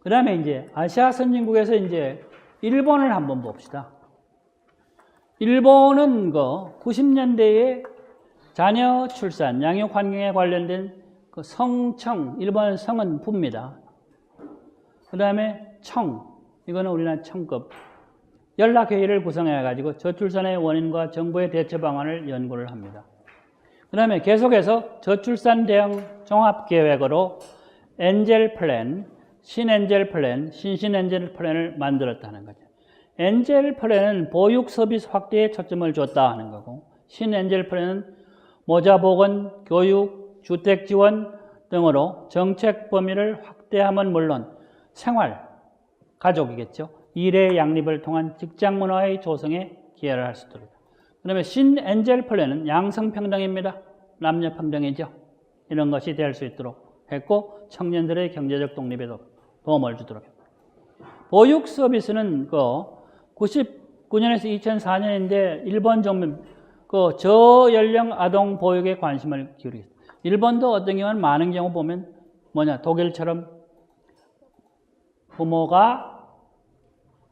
그 다음에 이제 아시아 선진국에서 이제 일본을 한번 봅시다. 일본은 90년대에 자녀 출산, 양육 환경에 관련된 그 성청, 일본 성은 부입니다. 그 다음에 청, 이거는 우리나라 청급. 연락회의를 구성해가지고 저출산의 원인과 정부의 대처 방안을 연구를 합니다. 그 다음에 계속해서 저출산 대응 종합계획으로 엔젤 플랜, 신엔젤 플랜, 신신엔젤 플랜을 만들었다는 거죠. 엔젤 플랜은 보육 서비스 확대에 초점을 줬다 하는 거고, 신엔젤 플랜은 모자 보건, 교육, 주택 지원 등으로 정책 범위를 확대함은 물론 생활, 가족이겠죠. 일의 양립을 통한 직장 문화의 조성에 기여를 할 수 있도록. 그 다음에 신엔젤 플랜은 양성평등입니다. 남녀평등이죠. 이런 것이 될 수 있도록 했고, 청년들의 경제적 독립에도 도움을 주도록 했다. 보육 서비스는 99년에서 2004년인데 일본 정부 저연령 아동 보육에 관심을 기울이겠다. 일본도 어떤 경우는 많은 경우 보면 독일처럼 부모가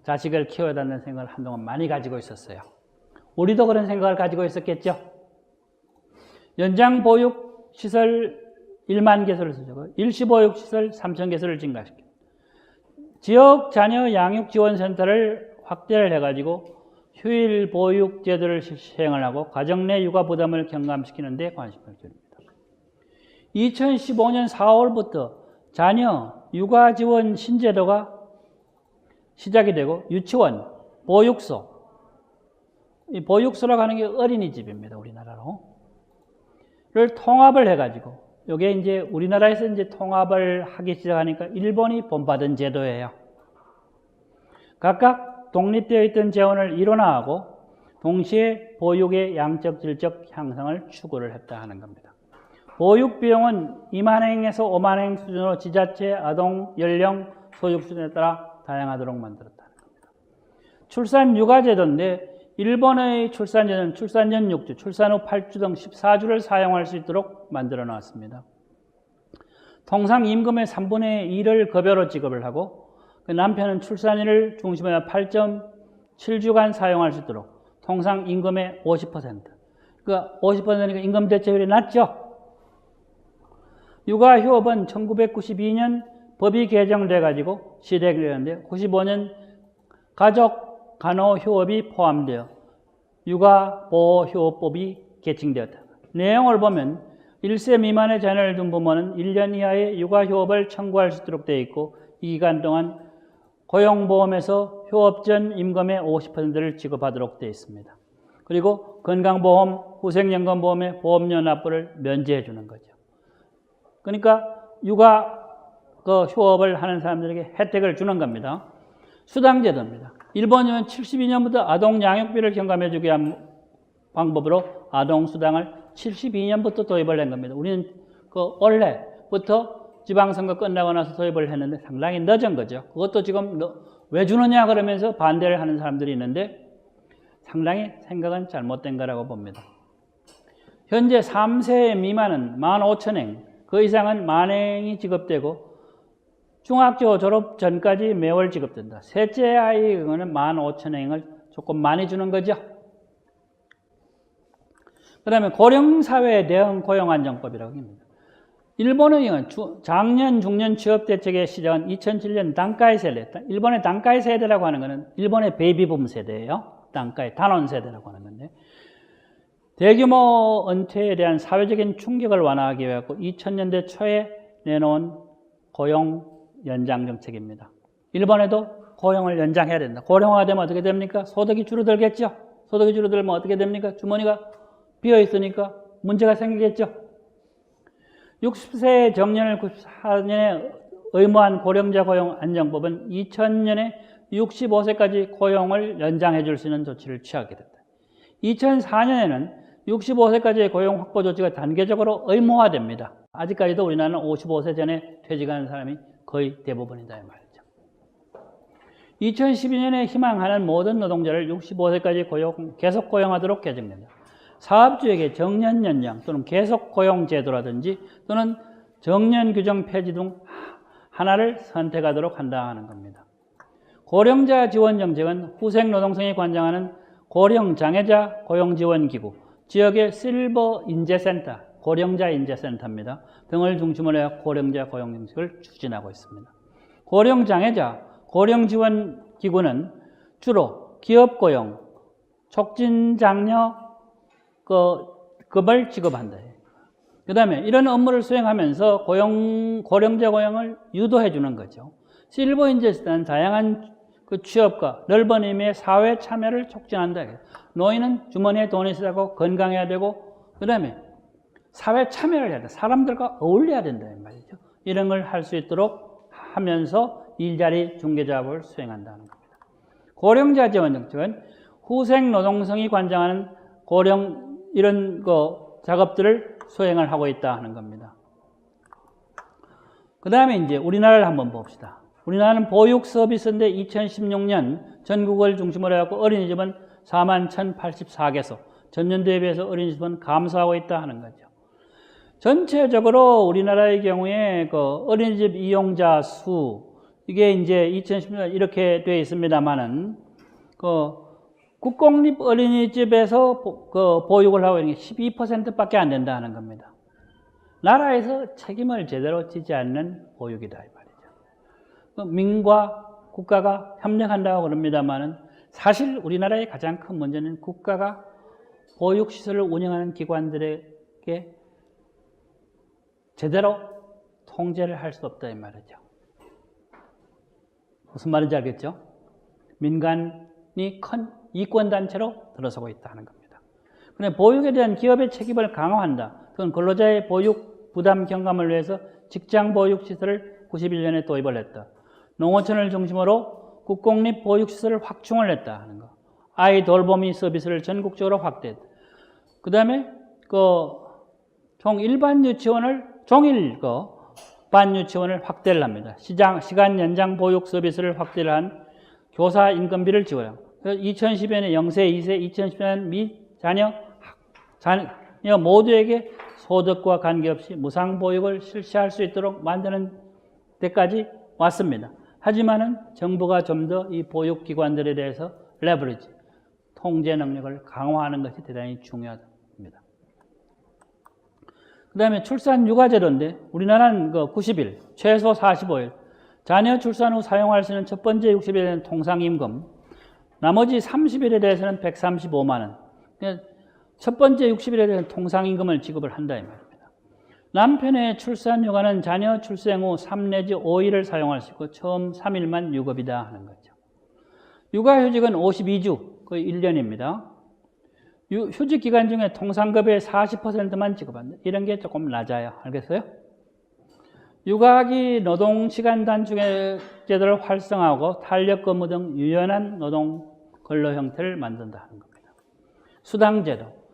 자식을 키워야 한다는 생각을 한동안 많이 가지고 있었어요. 우리도 그런 생각을 가지고 있었겠죠. 연장 보육 시설 1만 개소를 쓰고 일시보육 시설 3천 개소를 증가시켜. 지역 자녀 양육 지원 센터를 확대를 해가지고 휴일 보육 제도를 시행을 하고 가정 내 육아 부담을 경감시키는 데 관심을 기울입니다. 2015년 4월부터 자녀 육아 지원 신제도가 시작이 되고 유치원, 보육소, 이 보육소라고 하는 게 어린이집입니다. 우리나라로. 를 통합을 해가지고 이게 이제 우리나라에서 이제 통합을 하기 시작하니까 일본이 본받은 제도예요. 각각 독립되어 있던 재원을 일원화하고 동시에 보육의 양적 질적 향상을 추구를 했다 하는 겁니다. 보육 비용은 2만행에서 5만행 수준으로 지자체, 아동, 연령, 소육 수준에 따라 다양하도록 만들었다는 겁니다. 출산 육아제도인데 일본의 출산제도는 출산 전 6주, 출산 후 8주 등 14주를 사용할 수 있도록 만들어 놨습니다. 통상 임금의 3분의 1을 급여로 지급을 하고 그 남편은 출산일을 중심으로 8.7주간 사용할 수 있도록 통상 임금의 50%. 그러니까 50%니까 임금 대체율이 낮죠? 육아휴업은 1992년 법이 개정돼가지고 시행되었는데 95년 가족 간호휴업이 포함되어 육아보호휴업법이 개정되었다. 내용을 보면 1세 미만의 자녀를 둔 부모는 1년 이하의 육아휴업을 청구할 수 있도록 되어 있고 이 기간 동안 고용보험에서 휴업 전 임금의 50%를 지급하도록 되어 있습니다. 그리고 건강보험, 후생연금보험의 보험료 납부를 면제해 주는 거죠. 그러니까 육아 휴업을 하는 사람들에게 혜택을 주는 겁니다. 수당제도입니다. 일본은 72년부터 아동 양육비를 경감해 주기 위한 방법으로 아동수당을 72년부터 도입을 한 겁니다. 우리는 올해부터 지방선거 끝나고 나서 도입을 했는데 상당히 늦은 거죠. 그것도 지금 왜 주느냐 그러면서 반대를 하는 사람들이 있는데 상당히 생각은 잘못된 거라고 봅니다. 현재 3세 미만은 15,000행, 그 이상은 만행이 지급되고 중학교 졸업 전까지 매월 지급된다. 셋째 아이 그거는 15,000행을 조금 많이 주는 거죠. 그 다음에 고령사회 대응 고용안정법이라고 합니다. 일본의 작년 중년 취업대책의 시작은 2007년 단가이 세대. 일본의 단가이 세대라고 하는 것은 일본의 베이비붐 세대예요. 단가이 단원 세대라고 하는 건데 대규모 은퇴에 대한 사회적인 충격을 완화하기 위해 2000년대 초에 내놓은 고용 연장 정책입니다. 일본에도 고용을 연장해야 된다. 고령화가 되면 어떻게 됩니까? 소득이 줄어들겠죠. 소득이 줄어들면 어떻게 됩니까? 주머니가 비어 있으니까 문제가 생기겠죠. 60세 정년을 94년에 의무한 고령자 고용 안정법은 2000년에 65세까지 고용을 연장해 줄 수 있는 조치를 취하게 됐다. 2004년에는 65세까지의 고용 확보 조치가 단계적으로 의무화됩니다. 아직까지도 우리나라는 55세 전에 퇴직하는 사람이 거의 대부분이다 이 말이죠. 2012년에 희망하는 모든 노동자를 65세까지 계속 고용하도록 개정된다. 사업주에게 정년 연장 또는 계속 고용 제도라든지 또는 정년 규정 폐지 등 하나를 선택하도록 한다 하는 겁니다. 고령자 지원 정책은 후생 노동성이 관장하는 고령장애자 고용지원기구, 지역의 실버 인재센터, 고령자 인재센터입니다. 등을 중심으로 해 고령자 고용정책을 추진하고 있습니다. 고령장애자 고령지원기구는 주로 기업고용, 촉진장려 급을 지급한다. 그 다음에 이런 업무를 수행하면서 고령자 고용을 유도해 주는 거죠. 실버 인재센터는 다양한 취업과 넓은 의미의 사회 참여를 촉진한다. 노인은 주머니에 돈이 있어야 건강해야 되고, 그 다음에 사회 참여를 해야 돼. 사람들과 어울려야 된다 말이죠. 이런 걸 할 수 있도록 하면서 일자리 중개자업을 수행한다는 겁니다. 고령자 지원 정책은 후생 노동성이 관장하는 고령 이런 작업들을 수행을 하고 있다 하는 겁니다. 그 다음에 이제 우리나라를 한번 봅시다. 우리나라는 보육 서비스인데 2016년 전국을 중심으로 해갖고 어린이집은 41,084개소, 전년도에 비해서 어린이집은 감소하고 있다 하는 거죠. 전체적으로 우리나라의 경우에 어린이집 이용자 수, 이게 이제 2016년 이렇게 되어 있습니다만은, 국공립 어린이집에서 보육을 하고 있는 게 12%밖에 안 된다 하는 겁니다. 나라에서 책임을 제대로 지지 않는 보육이다 이 말이죠. 민과 국가가 협력한다고 그럽니다만은 사실 우리나라의 가장 큰 문제는 국가가 보육시설을 운영하는 기관들에게 제대로 통제를 할 수 없다 이 말이죠. 무슨 말인지 알겠죠? 민간이 큰 이권단체로 들어서고 있다는 겁니다. 그런데 보육에 대한 기업의 책임을 강화한다. 그건 근로자의 보육 부담 경감을 위해서 직장보육시설을 91년에 도입을 했다. 농어촌을 중심으로 국공립 보육시설을 확충을 했다 하는 거. 아이 돌보미 서비스를 전국적으로 확대했다. 그 다음에 일반 유치원을 종일 반 유치원을 확대를 합니다. 시간 연장 보육 서비스를 확대를 한 교사 인건비를 지원하고 2010년에 0세, 2세, 2010년 미 자녀 모두에게 소득과 관계없이 무상 보육을 실시할 수 있도록 만드는 데까지 왔습니다. 하지만은 정부가 좀 더 이 보육기관들에 대해서 레버리지, 통제 능력을 강화하는 것이 대단히 중요합니다. 그 다음에 출산 육아제도인데 우리나라는 90일, 최소 45일, 자녀 출산 후 사용할 수 있는 첫 번째 60일에는 통상임금, 나머지 30일에 대해서는 135만 원, 첫 번째 60일에 대해서는 통상임금을 지급을 한다 이 말입니다. 남편의 출산 휴가는 자녀 출생 후 3 내지 5일을 사용할 수 있고 처음 3일만 유급이다 하는 거죠. 육아휴직은 52주, 거의 1년입니다. 휴직 기간 중에 통상급의 40%만 지급한다. 이런 게 조금 낮아요. 알겠어요? 육아기 노동시간 단축 제도를 활성화하고 탄력근무 등 유연한 노동 근로 형태를 만든다 하는 겁니다. 수당제도.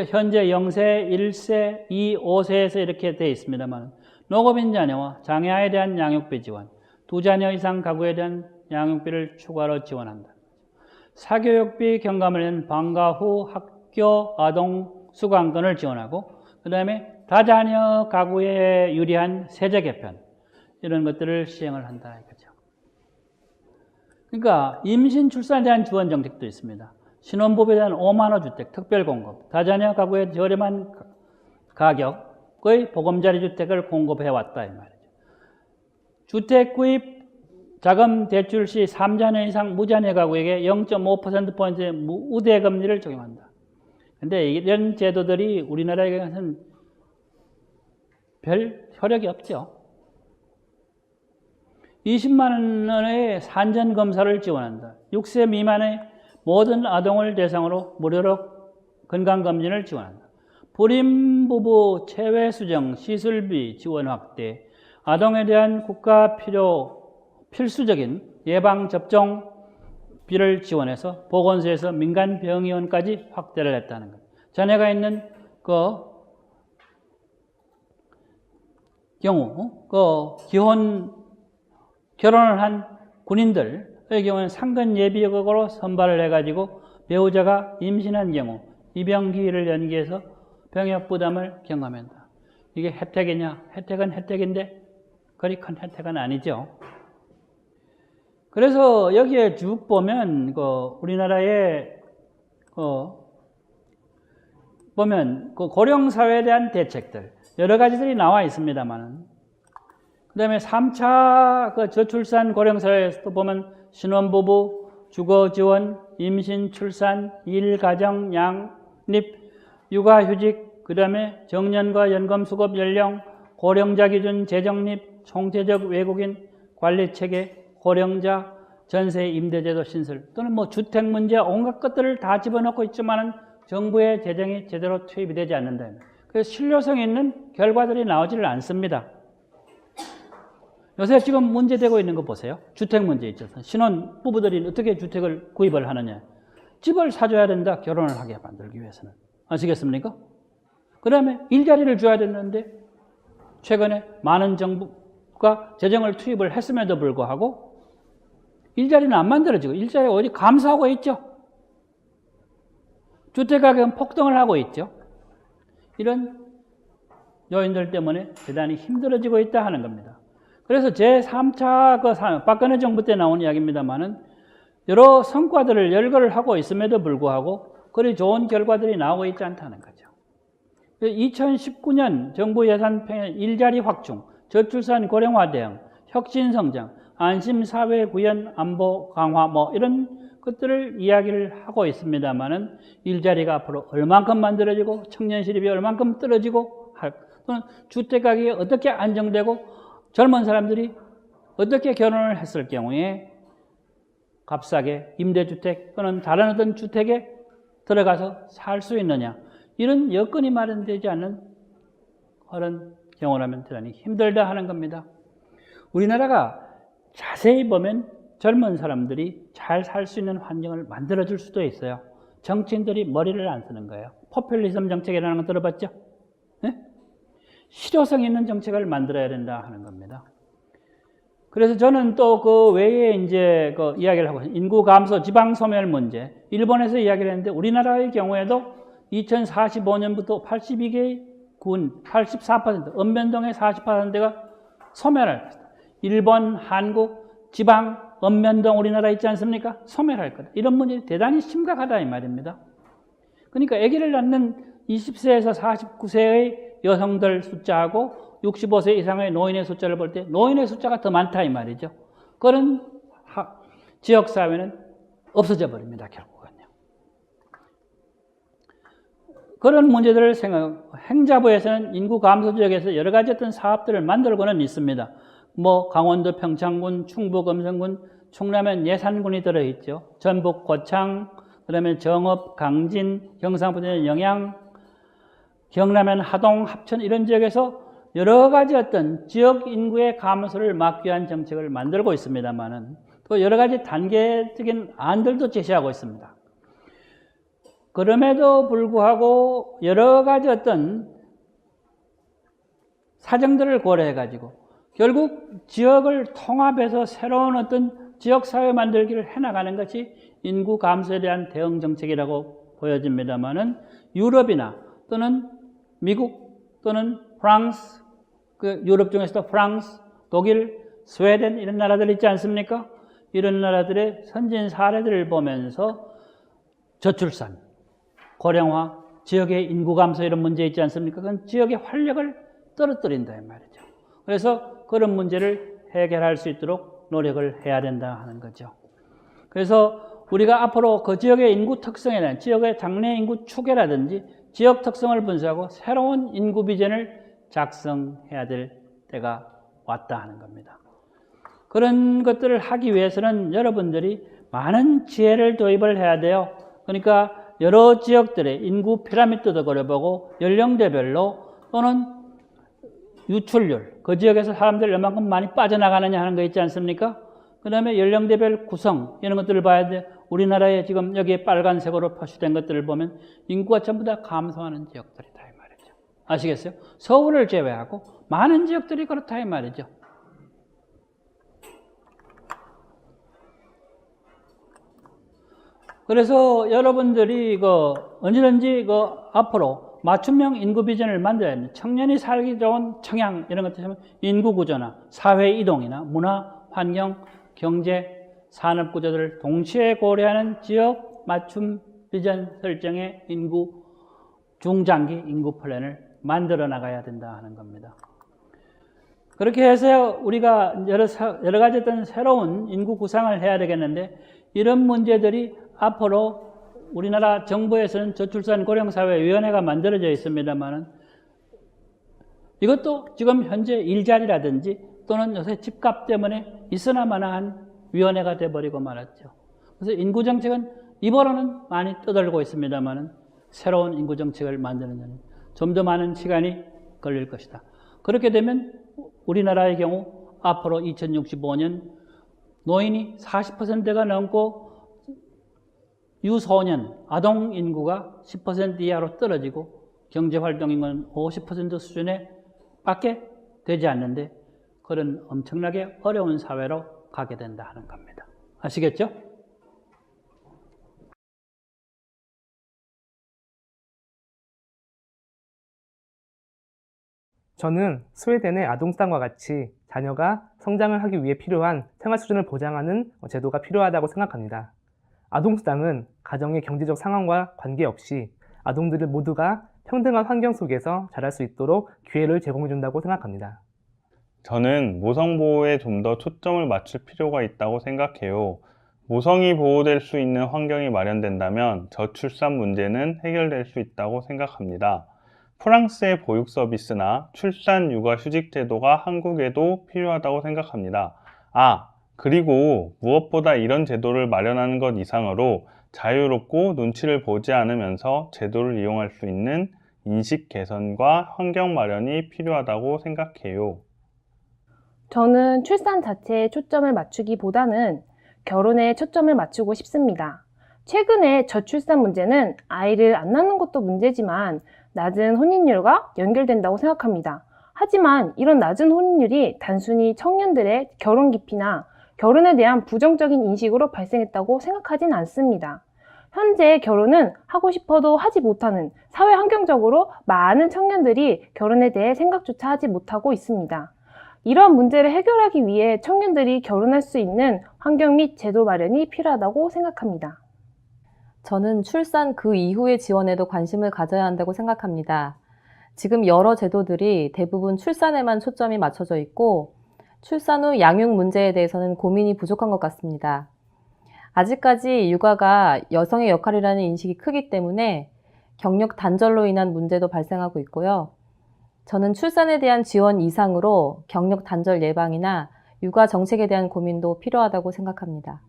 현재 0세, 1세, 2, 5세에서 이렇게 되어 있습니다만 노급인 자녀와 장애아에 대한 양육비 지원, 2자녀 이상 가구에 대한 양육비를 추가로 지원한다. 사교육비 경감을 낸 방과 후 학교 아동 수강권을 지원하고 그 다음에 다자녀 가구에 유리한 세제 개편 이런 것들을 시행을 한다 이거죠. 그러니까 임신 출산에 대한 지원 정책도 있습니다. 신혼부부에 대한 5만 호 주택 특별 공급, 다자녀 가구에 저렴한 가격의 보금자리 주택을 공급해 왔다 이 말이죠. 주택 구입 자금 대출 시 3자녀 이상 무자녀 가구에게 0.5%포인트의 우대 금리를 적용한다. 근데 이런 제도들이 우리나라에서는 별 효력이 없죠. 20만 원의 산전 검사를 지원한다. 6세 미만의 모든 아동을 대상으로 무료로 건강검진을 지원한다. 불임 부부 체외 수정, 시술비 지원 확대, 아동에 대한 국가 필수적인 예방접종비를 지원해서 보건소에서 민간병의원까지 확대를 했다는 것. 자녀가 있는 경우, 결혼을 한 군인들의 경우는 상근 예비역으로 선발을 해가지고 배우자가 임신한 경우 입영기일을 연기해서 병역 부담을 경감한다. 이게 혜택이냐? 혜택은 혜택인데 그리 큰 혜택은 아니죠. 그래서 여기에 쭉 보면 우리나라에 보면 고령 사회에 대한 대책들 여러 가지들이 나와 있습니다만은, 그다음에 3차 저출산 고령 사회에서도 보면 신혼부부, 주거 지원, 임신, 출산, 일, 가정, 양립, 육아휴직, 그다음에 정년과 연금 수급 연령, 고령자 기준 재정립, 총체적 외국인 관리 체계, 고령자 전세 임대제도 신설 또는 뭐 주택 문제 온갖 것들을 다 집어넣고 있지만은 정부의 재정이 제대로 투입이 되지 않는다. 그래서 실효성 있는 결과들이 나오지를 않습니다. 요새 지금 문제되고 있는 거 보세요. 주택 문제 있죠. 신혼 부부들이 어떻게 주택을 구입을 하느냐. 집을 사줘야 된다. 결혼을 하게 만들기 위해서는. 아시겠습니까? 그 다음에 일자리를 줘야 되는데 최근에 많은 정부가 재정을 투입을 했음에도 불구하고 일자리는 안 만들어지고 일자리가 어디 감소하고 있죠. 주택가격은 폭등을 하고 있죠. 이런 요인들 때문에 대단히 힘들어지고 있다 하는 겁니다. 그래서 제3차 박근혜 정부 때 나온 이야기입니다만은 여러 성과들을 열거를 하고 있음에도 불구하고 그리 좋은 결과들이 나오고 있지 않다는 거죠. 2019년 정부 예산 편의 일자리 확충, 저출산 고령화 대응, 혁신 성장, 안심 사회 구현 안보 강화 뭐 이런 것들을 이야기를 하고 있습니다만은 일자리가 앞으로 얼만큼 만들어지고 청년 실업이 얼만큼 떨어지고 또는 주택 가격이 어떻게 안정되고 젊은 사람들이 어떻게 결혼을 했을 경우에 값싸게 임대주택 또는 다른 어떤 주택에 들어가서 살 수 있느냐, 이런 여건이 마련되지 않는 그런 경우라면 대단히 힘들다 하는 겁니다. 우리나라가 자세히 보면 젊은 사람들이 잘 살 수 있는 환경을 만들어줄 수도 있어요. 정치인들이 머리를 안 쓰는 거예요. 포퓰리즘 정책이라는 거 들어봤죠? 네? 실효성 있는 정책을 만들어야 된다 하는 겁니다. 그래서 저는 또 그 외에 이제 이야기를 하고 있습니다. 인구 감소, 지방 소멸 문제. 일본에서 이야기를 했는데 우리나라의 경우에도 2045년부터 82개의 군, 84%, 읍면동의 40%가 소멸할 것이다. 일본, 한국, 지방, 읍면동 우리나라 있지 않습니까? 소멸할 거다. 이런 문제가 대단히 심각하다 이 말입니다. 그러니까 아기를 낳는 20세에서 49세의 여성들 숫자하고 65세 이상의 노인의 숫자를 볼 때 노인의 숫자가 더 많다 이 말이죠. 그런 지역사회는 없어져 버립니다. 결국은요. 그런 문제들을 행자부에서는 인구 감소 지역에서 여러 가지 어떤 사업들을 만들고는 있습니다. 뭐 강원도 평창군, 충북 음성군, 충남엔 예산군이 들어있죠. 전북 고창, 그다음에 정읍, 강진, 경상북도는 영양, 경남엔 하동, 합천 이런 지역에서 여러 가지 어떤 지역 인구의 감소를 막기 위한 정책을 만들고 있습니다만은 또 여러 가지 단계적인 안들도 제시하고 있습니다. 그럼에도 불구하고 여러 가지 어떤 사정들을 고려해 가지고 결국 지역을 통합해서 새로운 어떤 지역사회 만들기를 해나가는 것이 인구 감소에 대한 대응 정책이라고 보여집니다만은 유럽이나 또는 미국 또는 프랑스, 유럽 중에서도 프랑스, 독일, 스웨덴 이런 나라들 있지 않습니까? 이런 나라들의 선진 사례들을 보면서 저출산, 고령화, 지역의 인구 감소 이런 문제 있지 않습니까? 그건 지역의 활력을 떨어뜨린다 이 말이죠. 그래서 그런 문제를 해결할 수 있도록 노력을 해야 된다 하는 거죠. 그래서 우리가 앞으로 그 지역의 인구 특성에 대한 지역의 장래 인구 추계라든지 지역 특성을 분석하고 새로운 인구 비전을 작성해야 될 때가 왔다 하는 겁니다. 그런 것들을 하기 위해서는 여러분들이 많은 지혜를 도입을 해야 돼요. 그러니까 여러 지역들의 인구 피라미드도 그려보고 연령대별로 또는 유출률, 그 지역에서 사람들이 얼마큼 많이 빠져나가느냐 하는 거 있지 않습니까? 그 다음에 연령대별 구성 이런 것들을 봐야 돼. 우리나라에 지금 여기에 빨간색으로 표시된 것들을 보면 인구가 전부 다 감소하는 지역들이다 이 말이죠. 아시겠어요? 서울을 제외하고 많은 지역들이 그렇다 이 말이죠. 그래서 여러분들이 언제든지 앞으로 맞춤형 인구 비전을 만들어야 합니다. 청년이 살기 좋은 청양 이런 것들 인구 구조나 사회 이동이나 문화, 환경, 경제, 산업 구조들을 동시에 고려하는 지역 맞춤 비전 설정의 인구 중장기 인구 플랜을 만들어 나가야 된다 하는 겁니다. 그렇게 해서 우리가 여러 가지 어떤 새로운 인구 구상을 해야 되겠는데, 이런 문제들이 앞으로 우리나라 정부에서는 저출산 고령사회위원회가 만들어져 있습니다만은, 이것도 지금 현재 일자리라든지 또는 요새 집값 때문에 있으나마나한 위원회가 돼버리고 말았죠. 그래서 인구정책은 입으로는 많이 떠들고 있습니다만은 새로운 인구정책을 만드는 데는 좀 더 많은 시간이 걸릴 것이다. 그렇게 되면 우리나라의 경우 앞으로 2065년 노인이 40%가 넘고 유소년, 아동 인구가 10% 이하로 떨어지고 경제활동 인구는 50% 수준에 밖에 되지 않는데, 그런 엄청나게 어려운 사회로 가게 된다 하는 겁니다. 아시겠죠? 저는 스웨덴의 아동수당과 같이 자녀가 성장을 하기 위해 필요한 생활 수준을 보장하는 제도가 필요하다고 생각합니다. 아동수당은 가정의 경제적 상황과 관계없이 아동들 모두가 평등한 환경 속에서 자랄 수 있도록 기회를 제공해 준다고 생각합니다. 저는 모성 보호에 좀 더 초점을 맞출 필요가 있다고 생각해요. 모성이 보호될 수 있는 환경이 마련된다면 저출산 문제는 해결될 수 있다고 생각합니다. 프랑스의 보육 서비스나 출산 육아 휴직 제도가 한국에도 필요하다고 생각합니다. 그리고 무엇보다 이런 제도를 마련하는 것 이상으로 자유롭고 눈치를 보지 않으면서 제도를 이용할 수 있는 인식 개선과 환경 마련이 필요하다고 생각해요. 저는 출산 자체에 초점을 맞추기보다는 결혼에 초점을 맞추고 싶습니다. 최근에 저출산 문제는 아이를 안 낳는 것도 문제지만 낮은 혼인율과 연결된다고 생각합니다. 하지만 이런 낮은 혼인율이 단순히 청년들의 결혼 기피나 결혼에 대한 부정적인 인식으로 발생했다고 생각하진 않습니다. 현재 결혼은 하고 싶어도 하지 못하는 사회 환경적으로 많은 청년들이 결혼에 대해 생각조차 하지 못하고 있습니다. 이런 문제를 해결하기 위해 청년들이 결혼할 수 있는 환경 및 제도 마련이 필요하다고 생각합니다. 저는 출산 그 이후의 지원에도 관심을 가져야 한다고 생각합니다. 지금 여러 제도들이 대부분 출산에만 초점이 맞춰져 있고 출산 후 양육 문제에 대해서는 고민이 부족한 것 같습니다. 아직까지 육아가 여성의 역할이라는 인식이 크기 때문에 경력 단절로 인한 문제도 발생하고 있고요. 저는 출산에 대한 지원 이상으로 경력 단절 예방이나 육아 정책에 대한 고민도 필요하다고 생각합니다.